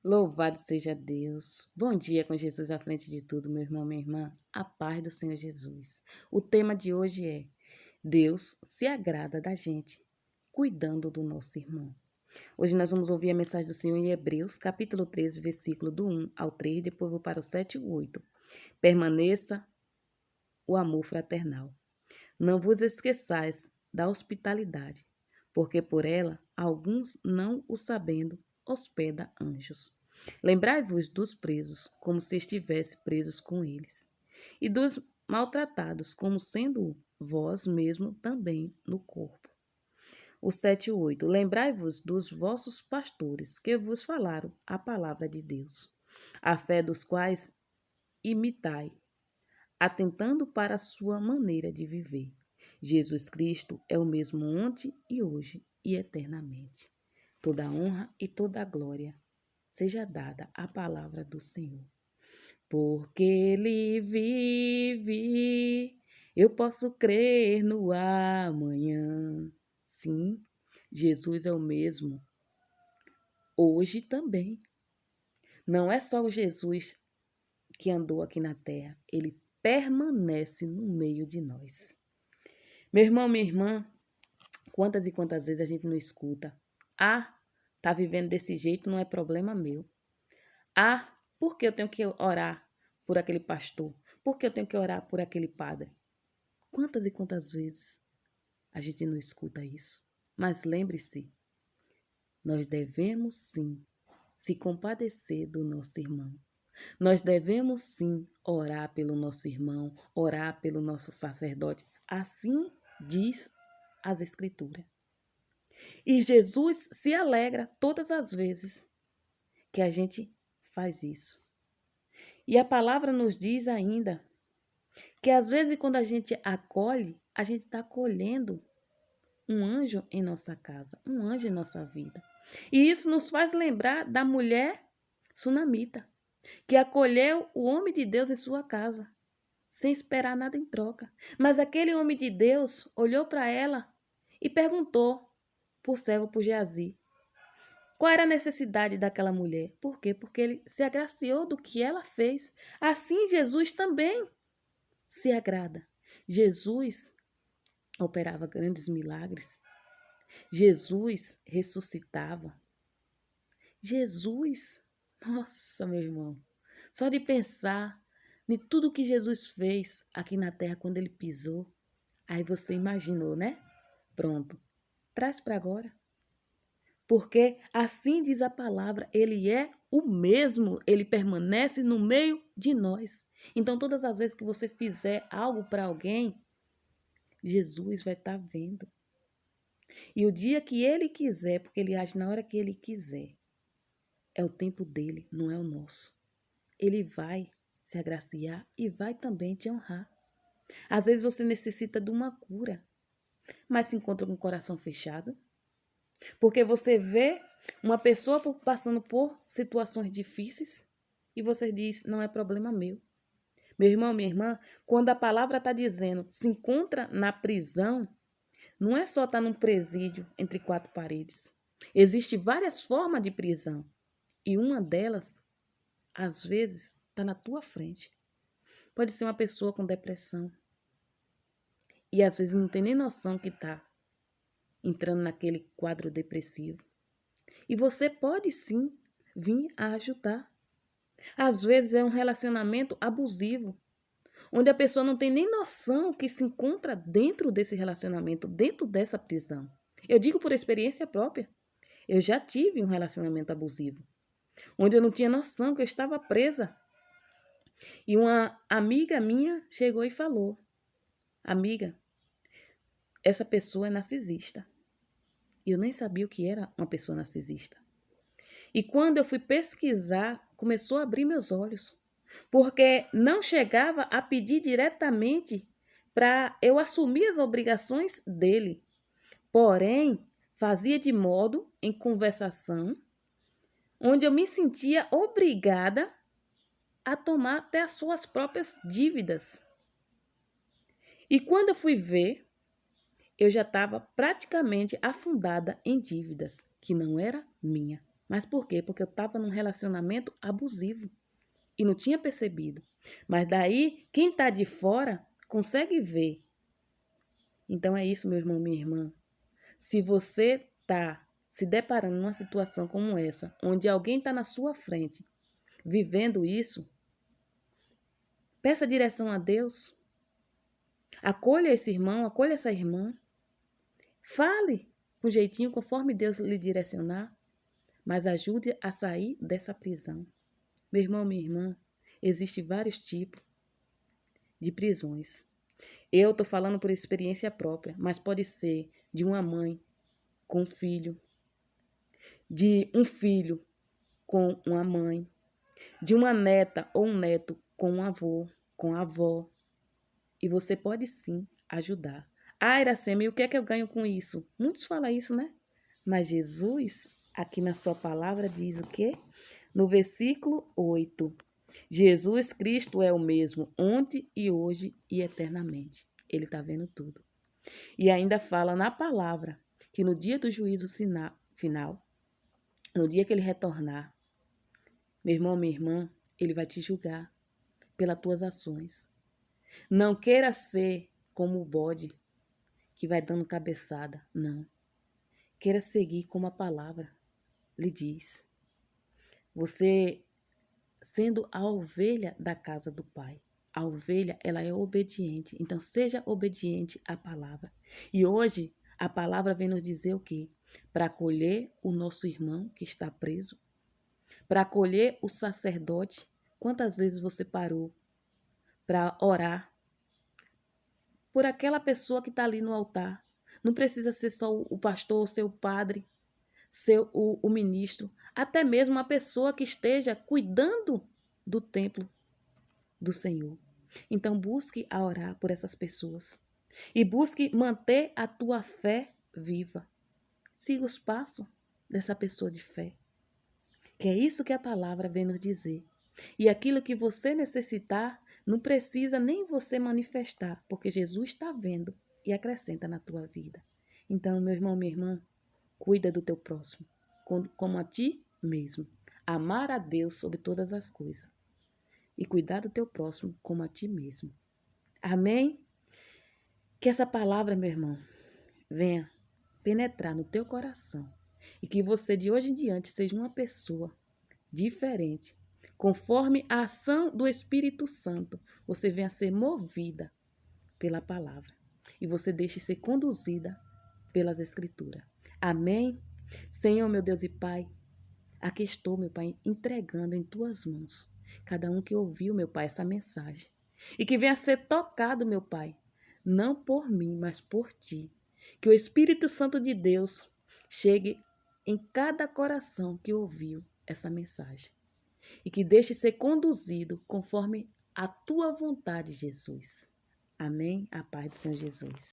Louvado seja Deus. Bom dia com Jesus à frente de tudo, meu irmão, minha irmã. A paz do Senhor Jesus. O tema de hoje é: Deus se agrada da gente, cuidando do nosso irmão. Hoje nós vamos ouvir a mensagem do Senhor em Hebreus, capítulo 13, versículo do 1 ao 3, depois vou para o 7 e o 8. Permaneça o amor fraternal. Não vos esqueçais da hospitalidade, porque por ela alguns, não o sabendo, hospeda anjos. Lembrai-vos dos presos, como se estivesse presos com eles, e dos maltratados, como sendo vós mesmo também no corpo. O 7 e 8. Lembrai-vos dos vossos pastores, que vos falaram a palavra de Deus, a fé dos quais imitai, atentando para a sua maneira de viver. Jesus Cristo é o mesmo ontem e hoje e eternamente. Toda a honra e toda a glória seja dada à palavra do Senhor. Porque Ele vive, eu posso crer no amanhã. Sim, Jesus é o mesmo, hoje também. Não é só o Jesus que andou aqui na terra, ele permanece no meio de nós. Meu irmão, minha irmã, quantas e quantas vezes a gente não escuta: ah, tá vivendo desse jeito, não é problema meu. Ah, por que eu tenho que orar por aquele pastor? Por que eu tenho que orar por aquele padre? Quantas e quantas vezes a gente não escuta isso? Mas lembre-se, nós devemos sim se compadecer do nosso irmão. Nós devemos sim orar pelo nosso irmão, orar pelo nosso sacerdote. Assim diz as Escrituras. E Jesus se alegra todas as vezes que a gente faz isso. E a palavra nos diz ainda que às vezes quando a gente acolhe, a gente está acolhendo um anjo em nossa casa, um anjo em nossa vida. E isso nos faz lembrar da mulher sunamita, que acolheu o homem de Deus em sua casa, sem esperar nada em troca. Mas aquele homem de Deus olhou para ela e perguntou por servo, por Geazi, qual era a necessidade daquela mulher? Por quê? Porque ele se agraciou do que ela fez. Assim Jesus também se agrada. Jesus operava grandes milagres. Jesus ressuscitava. Jesus, nossa, meu irmão, só de pensar em tudo que Jesus fez aqui na terra quando ele pisou, aí você imaginou, né? Pronto, traz para agora. Porque assim diz a palavra, ele é o mesmo, ele permanece no meio de nós. Então, todas as vezes que você fizer algo para alguém, Jesus vai estar vendo. E o dia que ele quiser, porque ele age na hora que ele quiser, é o tempo dele, não é o nosso. Ele vai se agraciar e vai também te honrar. Às vezes você necessita de uma cura, mas se encontra com o coração fechado. Porque você vê uma pessoa passando por situações difíceis e você diz, não é problema meu. Meu irmão, minha irmã, quando a palavra está dizendo se encontra na prisão, não é só estar num presídio entre quatro paredes. Existem várias formas de prisão. E uma delas, às vezes, está na tua frente. Pode ser uma pessoa com depressão. E às vezes não tem nem noção que está entrando naquele quadro depressivo. E você pode sim vir a ajudar. Às vezes é um relacionamento abusivo, onde a pessoa não tem nem noção que se encontra dentro desse relacionamento, dentro dessa prisão. Eu digo por experiência própria. Eu já tive um relacionamento abusivo, onde eu não tinha noção que eu estava presa. E uma amiga minha chegou e falou: amiga, essa pessoa é narcisista. E eu nem sabia o que era uma pessoa narcisista. E quando eu fui pesquisar, começou a abrir meus olhos. Porque não chegava a pedir diretamente para eu assumir as obrigações dele. Porém, fazia de modo, em conversação, onde eu me sentia obrigada a tomar até as suas próprias dívidas. E quando eu fui ver, eu já estava praticamente afundada em dívidas, que não era minha. Mas por quê? Porque eu estava num relacionamento abusivo e não tinha percebido. Mas daí, quem está de fora consegue ver. Então é isso, meu irmão, minha irmã. Se você está se deparando numa situação como essa, onde alguém está na sua frente, vivendo isso, peça direção a Deus. Acolha esse irmão, acolha essa irmã. Fale com jeitinho, conforme Deus lhe direcionar, mas ajude a sair dessa prisão. Meu irmão, minha irmã, existem vários tipos de prisões. Eu estou falando por experiência própria, mas pode ser de uma mãe com um filho, de um filho com uma mãe, de uma neta ou um neto com um avô, com a avó. E você pode sim ajudar. Ah, Iracema, e o que é que eu ganho com isso? Muitos falam isso, né? Mas Jesus, aqui na sua palavra, diz o quê? No versículo 8. Jesus Cristo é o mesmo ontem e hoje e eternamente. Ele está vendo tudo. E ainda fala na palavra que no dia do juízo final, no dia que ele retornar, meu irmão, minha irmã, ele vai te julgar pelas tuas ações. Não queira ser como o bode que vai dando cabeçada, não. Queira seguir como a palavra lhe diz. Você sendo a ovelha da casa do Pai. A ovelha, ela é obediente. Então, seja obediente à palavra. E hoje, a palavra vem nos dizer o quê? Para acolher o nosso irmão que está preso. Para acolher o sacerdote. Quantas vezes você parou para orar por aquela pessoa que está ali no altar? Não precisa ser só o pastor, o seu padre, o ministro. Até mesmo uma pessoa que esteja cuidando do templo do Senhor. Então busque a orar por essas pessoas e busque manter a tua fé viva. Siga os passos dessa pessoa de fé. Que é isso que a palavra vem nos dizer. E aquilo que você necessitar, não precisa nem você manifestar, porque Jesus está vendo e acrescenta na tua vida. Então, meu irmão, minha irmã, cuida do teu próximo, como a ti mesmo. Amar a Deus sobre todas as coisas. E cuidar do teu próximo como a ti mesmo. Amém? Que essa palavra, meu irmão, venha penetrar no teu coração. E que você, de hoje em diante, seja uma pessoa diferente. Conforme a ação do Espírito Santo, você venha a ser movida pela palavra. E você deixe ser conduzida pelas Escrituras. Amém? Senhor, meu Deus e Pai, aqui estou, meu Pai, entregando em tuas mãos cada um que ouviu, meu Pai, essa mensagem. E que venha a ser tocado, meu Pai, não por mim, mas por ti. Que o Espírito Santo de Deus chegue em cada coração que ouviu essa mensagem. E que deixe ser conduzido conforme a tua vontade, Jesus. Amém? A paz do Senhor Jesus.